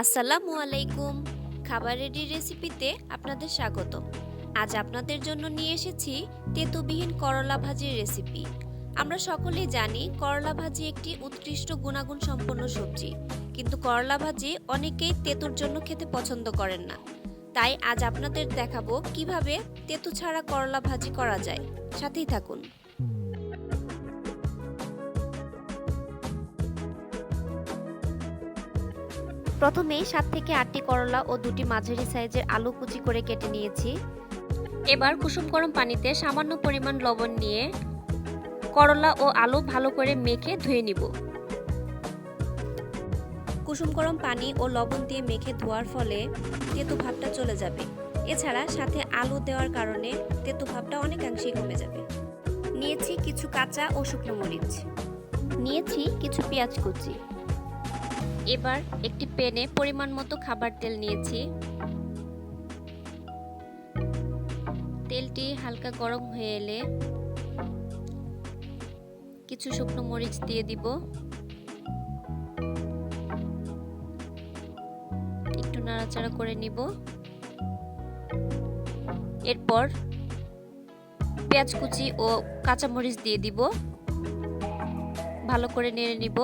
আসসালামু আলাইকুম। খাবার রেডি রেসিপিতে আপনাদের স্বাগত। আজ আপনাদের জন্য নিয়ে এসেছি তেঁতুবিহীন করলা ভাজির রেসিপি। আমরা সকলেই জানি করলা ভাজি একটি উৎকৃষ্ট গুণাগুণ সম্পন্ন সবজি, কিন্তু করলা ভাজি অনেকেই তেঁতুর জন্য খেতে পছন্দ করেন না। তাই আজ আপনাদের দেখাবো কিভাবে তেঁতু ছাড়া করলা ভাজি করা যায়। সাথেই থাকুন। প্রথমে 7 থেকে 8টি করলা ও 2টি মাঝারি সাইজের আলু কুচি করে কেটে নিয়েছি। এবার কুসুম গরম পানিতে সামান্য পরিমাণ লবণ নিয়ে করলা ও আলু ভালো করে মেখে ধুয়ে নিব। কুসুম গরম পানি ও লবণ দিয়ে মেখে ধোয়ার ফলে তেঁতু ভাবটা চলে যাবে। এছাড়া সাথে আলু দেওয়ার কারণে তেঁতু ভাবটা অনেকাংশেই কমে যাবে। নিয়েছি কিছু কাঁচা ও শুকনো মরিচ, নিয়েছি কিছু পেঁয়াজ কুচি। এবার একটি প্যানে পরিমাণ মতো খাবার তেল নিয়েছি। তেলটি হালকা গরম হয়ে এলে কিছু শুকনো মরিচ দিয়ে দিব। একটু নাড়াচাড়া করে নিব। এরপর পেঁয়াজ কুচি ও কাঁচা মরিচ দিয়ে দিব। ভালো করে নেড়ে নিব।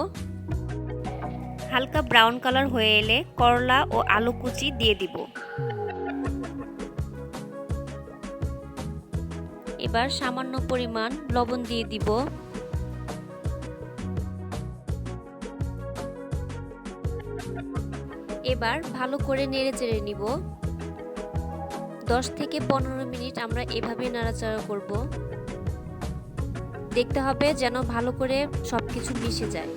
হালকা ব্রাউন কালার হয়ে এলে করলা ও আলু কুচি দিয়ে দিব। এবার সামান্য পরিমাণ লবণ দিয়ে দিব। এবার ভালো করে নেড়ে চেড়ে নিব। 10 থেকে 15 মিনিট আমরা এভাবে নাড়াচাড়া করব। দেখতে হবে যেন ভালো করে সবকিছু মিশে যায়।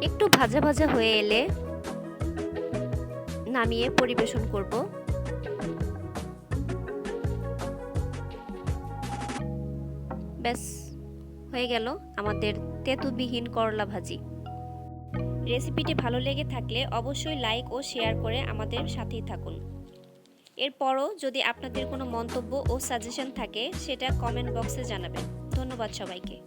একটু ভাজা ভাজা হয়ে এলে নামিয়ে পরিবেশন করব। ব্যাস, হয়ে গেল আমাদের তেঁতুবিহীন করলা ভাজি। রেসিপিটি ভালো লেগে থাকলে অবশ্যই লাইক ও শেয়ার করে আমাদের সাথেই থাকুন। এরপরও যদি আপনাদের কোনো মন্তব্য ও সাজেশন থাকে সেটা কমেন্ট বক্সে জানাবেন। ধন্যবাদ সবাইকে।